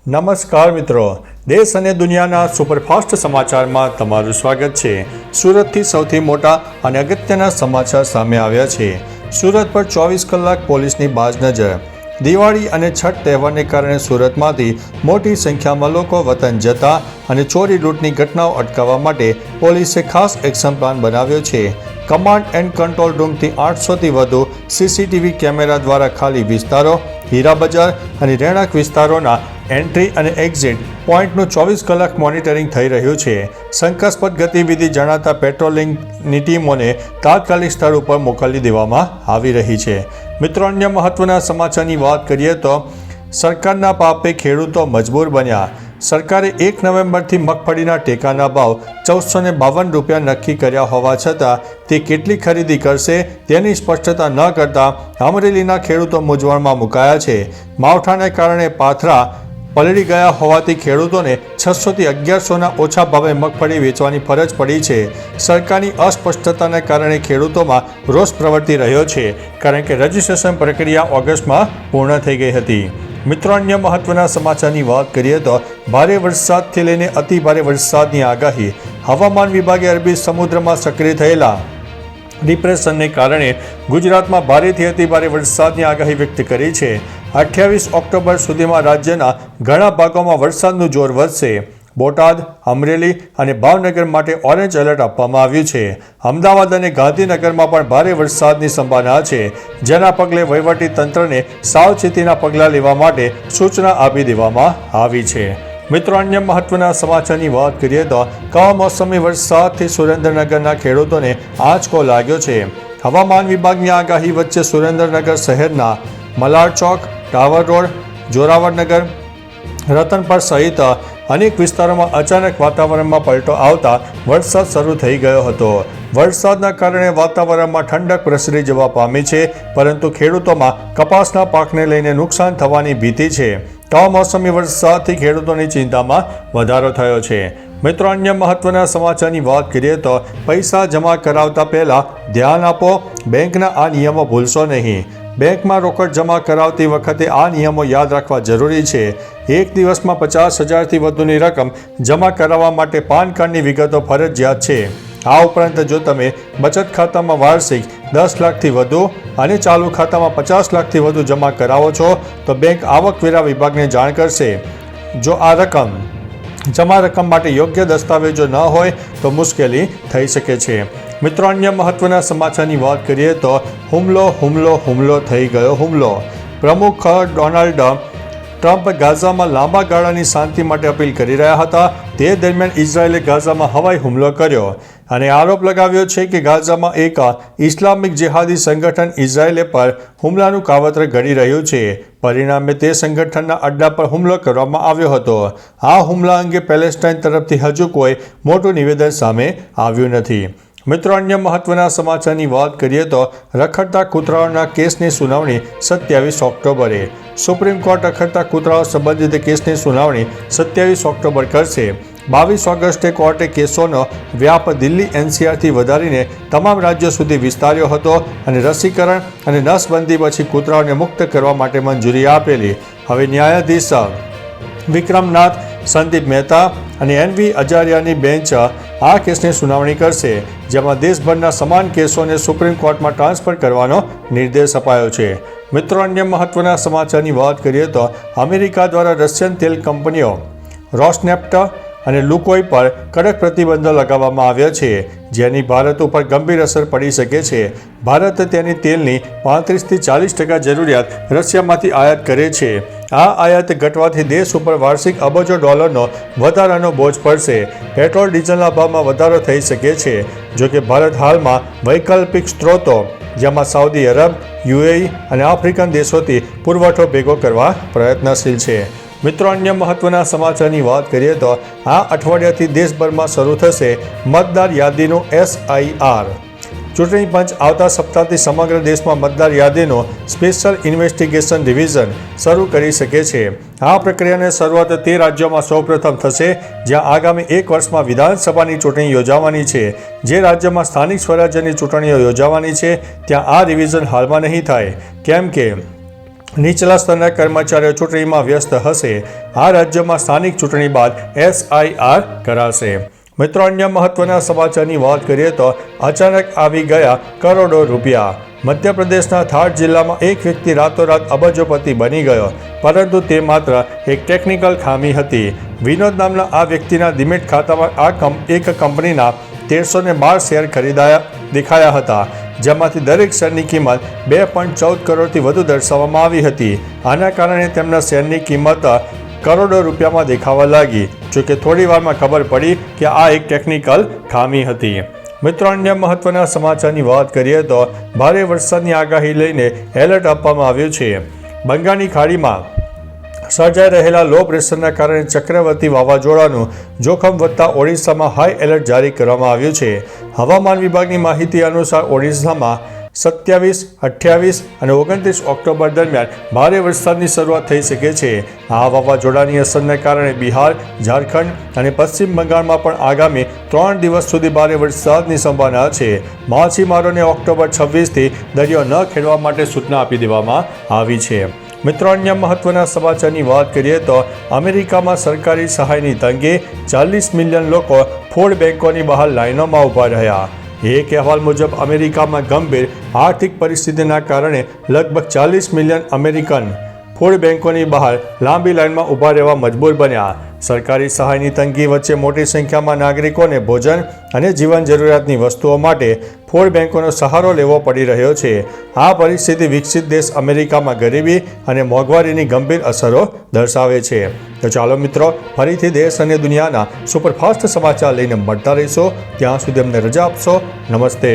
નમસ્કાર મિત્રો, દેશ અને દુનિયાના સુપરફાસ્ટ સમાચારમાં તમારું સ્વાગત છે। સુરતથી સૌથી મોટા અને અગત્યના સમાચાર સામે આવ્યા છે। સુરત પર 24 કલાક પોલીસની બાજ નજર। દિવાળી અને છઠ તહેવારને કારણે સુરતમાંથી મોટી સંખ્યામાં લોકો વતન જતા અને ચોરી લૂંટની ઘટનાઓ અટકાવવા માટે પોલીસે ખાસ એક્શન પ્લાન બનાવ્યો છે। કમાન્ડ એન્ડ કંટ્રોલ રૂમથી 800થી વધુ સીસીટીવી કેમેરા દ્વારા ખાલી વિસ્તારો, હીરા બજાર અને રહેણાંક વિસ્તારોના એન્ટ્રી અને એક્ઝિટ પોઈન્ટનું 24 કલાક મોનિટરિંગ થઈ રહ્યું છે। શંકાસ્પદ ગતિવિધિ જણાતા પેટ્રોલિંગની ટીમોને તાત્કાલિક સ્થળ ઉપર મોકલી દેવામાં આવી રહી છે। મિત્રો, અન્ય મહત્વના સમાચારની વાત કરીએ તો સરકારના પાપે ખેડૂતો મજબૂર બન્યા। સરકારે 1 નવેમ્બરથી મગફળીના ટેકાના ભાવ 1452 રૂપિયા નક્કી કર્યા હોવા છતાં તે કેટલી ખરીદી કરશે તેની સ્પષ્ટતા ન કરતા અમરેલીના ખેડૂતો મૂંઝવણમાં મુકાયા છે। માવઠાને કારણે પાથરા પલળી ગયા હોવાથી ખેડૂતોને 600થી 1100ના ઓછા ભાવે મગફળી વેચવાની ફરજ પડી છે। સરકારની અસ્પષ્ટતાને કારણે ખેડૂતોમાં રોષ પ્રવર્તી રહ્યો છે, કારણ કે રજીસ્ટ્રેશન પ્રક્રિયા ઓગસ્ટમાં પૂર્ણ થઈ ગઈ હતી। મિત્રો, અન્ય મહત્વના સમાચારની વાત કરીએ તો ભારે વરસાદથી લઈને અતિ ભારે વરસાદની આગાહી। હવામાન વિભાગે અરબી સમુદ્રમાં સક્રિય થયેલા ડિપ્રેશનને કારણે ગુજરાતમાં ભારેથી અતિ ભારે વરસાદની આગાહી વ્યક્ત કરી છે। 28 ઓક્ટોબર સુધીમાં રાજ્યના ઘણા ભાગોમાં વરસાદનું જોર વધશે। બોટાદ, અમરેલી અને ભાવનગર માટે ઓરેન્જ એલર્ટ આપવામાં આવ્યું છે। અમદાવાદ અને ગાંધીનગરમાં પણ ભારે વરસાદની સંભાવના છે, જેના પગલે વહીવટી તંત્રને સાવચેતીના પગલાં લેવા માટે સૂચના આપી દેવામાં આવી છે। મિત્રો, અન્ય મહત્વના સમાચારની વાત કરીએ તો કમોસમી વરસાદથી સુરેન્દ્રનગરના ખેડૂતોને આંચકો લાગ્યો છે। હવામાન વિભાગની આગાહી વચ્ચે સુરેન્દ્રનગર શહેરના મલાડ ચોક, ટાવર રોડ, જોરાવરનગર, રતનપર સહિત અનેક વિસ્તારોમાં અચાનક વાતાવરણમાં પલટો આવતા વરસાદ શરૂ થઈ ગયો હતો। વરસાદના કારણે વાતાવરણમાં ઠંડક પ્રસરી જવા પામી છે, પરંતુ ખેડૂતોમાં કપાસના પાકને લઈને નુકસાન થવાની ભીતિ છે। કમોસમી વરસાદથી ખેડૂતોની ચિંતામાં વધારો થયો છે। મિત્રો, અન્ય મહત્વના સમાચારની વાત કરીએ તો પૈસા જમા કરાવતા પહેલા ધ્યાન આપો, બેંકના આ નિયમો ભૂલશો નહીં। બેંકમાં રોકડ જમા કરાવતી વખતે આ નિયમો યાદ રાખવા જરૂરી છે। એક દિવસમાં 50,000થી વધુની રકમ જમા કરાવવા માટે પાન કાર્ડની વિગતો ફરજિયાત છે। આ ઉપરાંત જો તમે બચત ખાતામાં વાર્ષિક 10 લાખથી વધુ અને ચાલુ ખાતામાં 50 લાખથી વધુ જમા કરાવો છો તો બેંક આવકવેરા વિભાગને જાણ કરશે। જો આ જમા રકમ માટે યોગ્ય દસ્તાવેજો ન હોય તો મુશ્કેલી થઈ શકે છે। મિત્રો, અન્ય મહત્વના સમાચારની વાત કરીએ તો હુમલો થઈ ગયો હુમલો। પ્રમુખ ડોનાલ્ડ ટ્રમ્પ ગાઝામાં લાંબા ગાળાની શાંતિ માટે અપીલ કરી રહ્યા હતા। તે દરમિયાન ઇઝરાયેલે ગાઝામાં હવાઈ હુમલો કર્યો અને આરોપ લગાવ્યો છે કે ગાઝામાં એક ઇસ્લામિક જેહાદી સંગઠન ઇઝરાયેલ પર હુમલાનું કાવતરું ઘડી રહ્યું છે। પરિણામે તે સંગઠનના અડ્ડા પર હુમલો કરવામાં આવ્યો હતો। આ હુમલા અંગે પેલેસ્ટાઇન તરફથી હજુ કોઈ મોટું નિવેદન સામે આવ્યું નથી। મિત્રો, અન્ય મહત્વના સમાચારની વાત કરીએ તો રખડતા કૂતરાઓના કેસની સુનાવણી 27 ઓક્ટોબરે। સુપ્રીમ કોર્ટ રખડતા કૂતરાઓ સંબંધિત કેસની સુનાવણી 27 ઓક્ટોબર કરશે। 22 ઓગસ્ટે કોર્ટે કેસોનો વ્યાપ દિલ્હી NCRથી વધારીને તમામ રાજ્યો સુધી વિસ્તાર્યો હતો અને રસીકરણ અને નસબંધી પછી કૂતરાઓને મુક્ત કરવા માટે મંજૂરી આપેલી। હવે ન્યાયાધીશ વિક્રમનાથ, સંદીપ મહેતા અને NV અજારિયાની બેન્ચ આ કેસની સુનાવણી કરશે, જેમાં દેશભરના સમાન કેસોને સુપ્રીમ કોર્ટમાં ટ્રાન્સફર કરવાનો નિર્દેશ અપાયો છે। મિત્રો, અન્ય મહત્વના સમાચારની વાત કરીએ તો અમેરિકા દ્વારા રશિયન તેલ કંપનીઓ રોસનેફ્ટ અને લુકોઇલ પર કડક પ્રતિબંધો લગાવવામાં આવ્યા છે, જેની ભારત ઉપર ગંભીર અસર પડી શકે છે। ભારત તેની તેલની 35થી 40% જરૂરિયાત રશિયામાંથી આયાત કરે છે। આ આયાત ઘટવાથી દેશ ઉપર વાર્ષિક અબજો ડોલરનો વધારાનો બોજ પડશે। પેટ્રોલ ડીઝલના ભાવમાં વધારો થઈ શકે છે। જોકે ભારત હાલમાં વૈકલ્પિક સ્ત્રોતો જેમાં સાઉદી અરબ, UAE અને આફ્રિકન દેશોથી પુરવઠો ભેગો કરવા પ્રયત્નશીલ છે। મિત્રો, અન્ય મહત્વના સમાચારની વાત કરીએ તો આ અઠવાડિયાથી દેશભરમાં શરૂ થશે મતદાર યાદીનું SIR। ચૂંટણી પંચ આવતા સપ્તાહથી સમગ્ર દેશમાં મતદાર યાદીનું સ્પેશિયલ ઇન્વેસ્ટિગેશન ડિવિઝન શરૂ કરી શકે છે। આ પ્રક્રિયાની શરૂઆત તે રાજ્યોમાં સૌપ્રથમ થશે જ્યાં આગામી 1 વર્ષમાં વિધાનસભાની ચૂંટણી યોજાવાની છે। જે રાજ્યમાં સ્થાનિક સ્વરાજ્યની ચૂંટણીઓ યોજાવાની છે ત્યાં આ રિવિઝન હાલમાં નહીં થાય, કેમ કે નીચલા સ્તરના કર્મચારીઓ ચૂંટણીમાં વ્યસ્ત હશે. આ રાજ્યોમાં સ્થાનિક ચૂંટણી બાદ SIR કરાશે. મિત્રો, અન્ય મહત્વના સમાચારની વાત કરીએ તો અચાનક આવી ગયા કરોડો રૂપિયા. મધ્યપ્રદેશના થાર જિલ્લામાં એક વ્યક્તિ રાતોરાત અબજોપતિ બની ગયો, પરંતુ તે માત્ર એક ટેકનિકલ ખામી હતી. વિનોદ નામના આ વ્યક્તિના ડીમેટ ખાતામાં એક કંપનીના 1312 શેર દેખાયા હતા, જેમાંથી દરેક શેરની કિંમત 2.14 કરોડથી વધુ દર્શાવવામાં આવી હતી. આના કારણે તેમના શેરની કિંમત કરોડો રૂપિયામાં દેખાવા લાગી. જોકે થોડી વારમાં ખબર પડી કે આ એક ટેકનિકલ ખામી હતી. મિત્રો, અન્ય મહત્વના સમાચારની વાત કરીએ તો ભારે વરસાદની આગાહી લઈને એલર્ટ આપવામાં આવ્યું છે. બંગાળની ખાડીમાં સર્જાઈ રહેલા લો પ્રેશરના કારણે ચક્રવર્તી વાવાઝોડાનું જોખમ વધતા ઓડિશામાં હાઈ એલર્ટ જારી કરવામાં આવ્યું છે. હવામાન વિભાગની માહિતી અનુસાર ઓડિશામાં 27, 28 અને 29 ઓક્ટોબર દરમિયાન ભારે વરસાદની શરૂઆત થઈ શકે છે. આ વાવાઝોડાની અસરને કારણે બિહાર, ઝારખંડ અને પશ્ચિમ બંગાળમાં પણ આગામી 3 દિવસ સુધી ભારે વરસાદની સંભાવના છે. માછીમારોને ઓક્ટોબર 26થી દરિયો ન ખેડવા માટે સૂચના આપી દેવામાં આવી છે. મિત્રો, અન્ય મહત્વના સમાચારની વાત કરીએ તો અમેરિકામાં સરકારી સહાયની તંગી. 40 મિલિયન લોકો ફૂડ બેંકોની બહાર લાઇનોમાં ઊભા રહ્યા. એક અહેવાલ મુજબ અમેરિકામાં ગંભીર આર્થિક પરિસ્થિતિના કારણે લગભગ 40 મિલિયન અમેરિકન ફૂડ બેંકોની બહાર લાંબી લાઇનમાં ઊભા રહેવા મજબૂર બન્યા. સરકારી સહાયની તંગી વચ્ચે મોટી સંખ્યામાં નાગરિકોને ભોજન અને જીવન જરૂરિયાતની વસ્તુઓ માટે ફૂડ બેંકોનો સહારો લેવો પડી રહ્યો છે. આ પરિસ્થિતિ વિકસિત દેશ અમેરિકામાં ગરીબી અને મોંઘવારીની ગંભીર અસરો દર્શાવે છે. તો ચાલો મિત્રો, ફરીથી દેશ અને દુનિયાના સુપરફાસ્ટ સમાચાર લઈને મળતા રહીશો. ત્યાં સુધી અમને રજા આપશો. નમસ્તે.